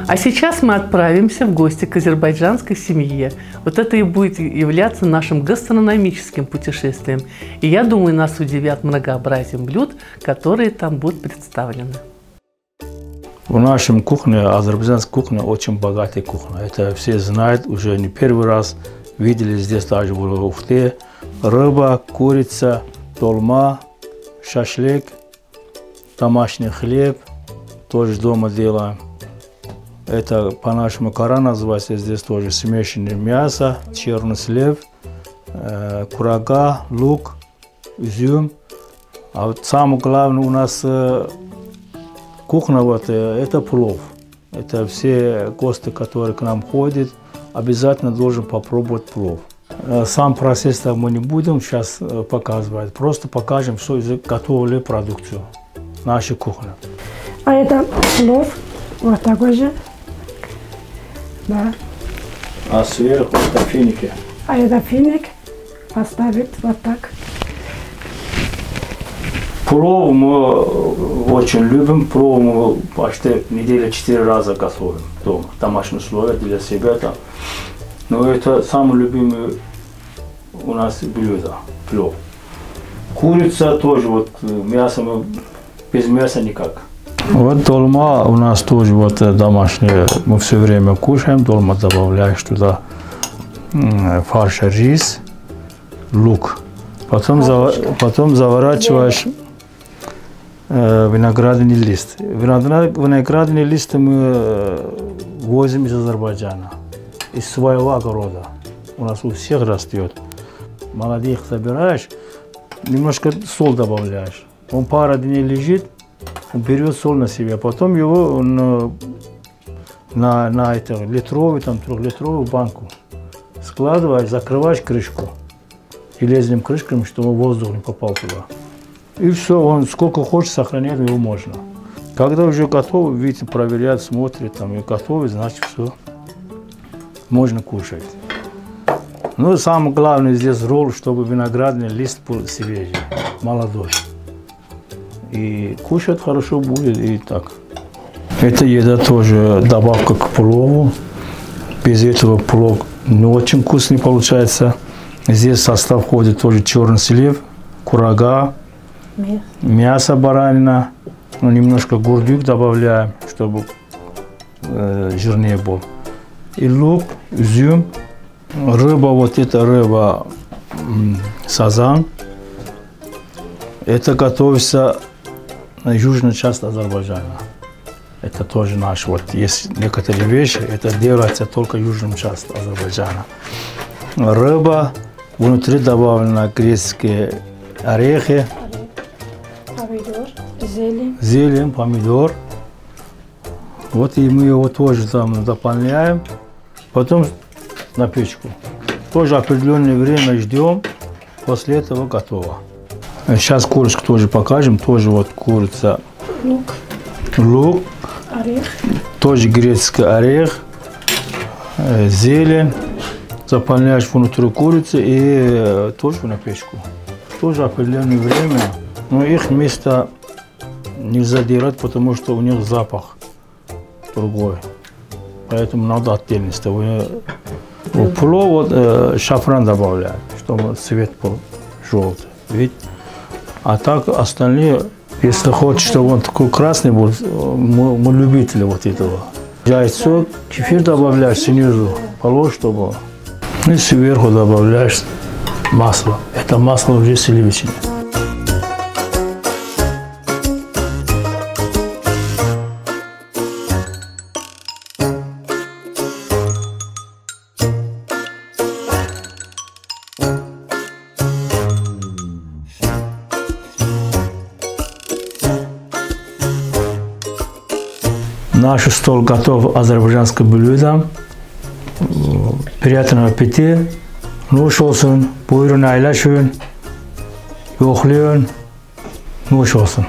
А сейчас мы отправимся в гости к азербайджанской семье. Вот это и будет являться нашим гастрономическим путешествием. И я думаю, нас удивят многообразием блюд, которые там будут представлены. В нашем кухне, азербайджанская кухня, очень богатая кухня. Это все знают, уже не первый раз видели здесь также в Ухте. Рыба, курица, долма, шашлык, домашний хлеб, тоже дома делаем. Это по-нашему кара называется, здесь тоже смешанное мясо, черный слив, курага, лук, изюм. А вот самое главное у нас кухня, вот, это плов. Это все гости, которые к нам ходят, обязательно должен попробовать плов. Сам процесс мы не будем сейчас показывать, просто покажем, что готовили продукцию, наша кухня. А это плов, вот такой же. Да. А сверху это финики. А это финик поставить вот так. Плов мы очень любим, плов мы почти неделю 4 раза готовим дома, домашние условия для себя там. Но это самое любимое у нас блюдо, плов. Курица тоже, вот мясо мы без мяса никак. Вот долма у нас тоже вот домашняя, мы все время кушаем, долма добавляешь туда фарш, рис, лук. Потом заворачиваешь виноградный лист. Виноградный лист мы возим из Азербайджана, из своего огорода. У нас у всех растет. Молодых собираешь, немножко соль добавляешь. Он пару дней лежит, он берет соль на себя, потом его на литровую, там, 3-литровую банку складываешь, закрываешь крышку железным крышками, чтобы воздух не попал туда. И все, он сколько хочет сохранять его можно. Когда уже готов, видите, проверяют, смотрят, там, и готовы, значит все, можно кушать. Ну, самое главное здесь ролл, чтобы виноградный лист был свежий, молодой. И кушать хорошо будет, и так. Эта еда тоже добавка к плову. Без этого плов не очень вкусный получается. Здесь в состав входит тоже черный слив, курага, мясо баранина. Ну, немножко гурдюк добавляем, чтобы жирнее был. И лук, изюм. Рыба, вот эта рыба сазан. Это готовится на южной части Азербайджана. Это тоже наш. Вот есть некоторые вещи, это делается только в южной части Азербайджана. Рыба, внутри добавлены грецкие орехи, Помидор, зелень. Зелень, помидор. Вот и мы его тоже там дополняем. Потом на печку. Тоже определенное время ждем. После этого готово. Сейчас курочку тоже покажем. Тоже вот курица. Лук. Орех. Тоже грецкий орех. Зелень. Заполняешь внутрь курицы и тоже на печку. Тоже определенное время. Но их место нельзя делать, потому что у них запах другой. Поэтому надо отдельность. В плов вот, шафран добавляют, чтобы цвет был желтый. Видите? А так остальные, если хочешь, чтобы он такой красный был, мы любители вот этого. Яйцо, кефир добавляешь снизу, положь, чтобы. И сверху добавляешь масло. Это масло уже сливочное. Наш стол готов, азербайджанское блюдо. Приятного аппетита. Nuş olsun. Buyurun, aylaşın. Yoklayın. Nuş olsun.